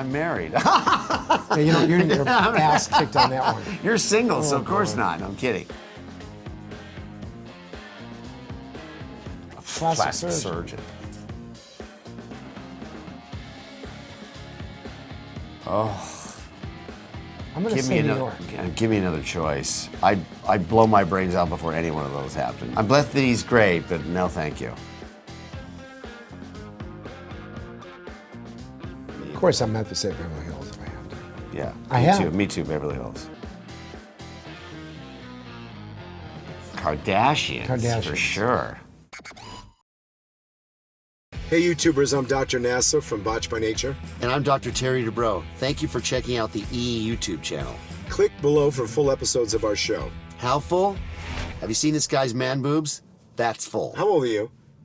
I'm married. Yeah, you know, you're your ass kicked on that one. You're single, so Oh, of course boy. not. No, I'm kidding. A Plastic surgeon. Oh. I'm gonna say New York. Give me another choice. I'd blow my brains out before any one of those happened. I'm blessed that he's great, but no thank you. Of course, I'm meant to say Beverly Hills if I have to. Yeah, I me have. too. Me too, Beverly Hills. Kardashians, for sure. Hey YouTubers, I'm Dr. Nassif from Botched by Nature. And I'm Dr. Terry Dubrow. Thank you for checking out the YouTube channel. Click below for full episodes of our show. How full? Have you seen this guy's man boobs? That's full. How old are you?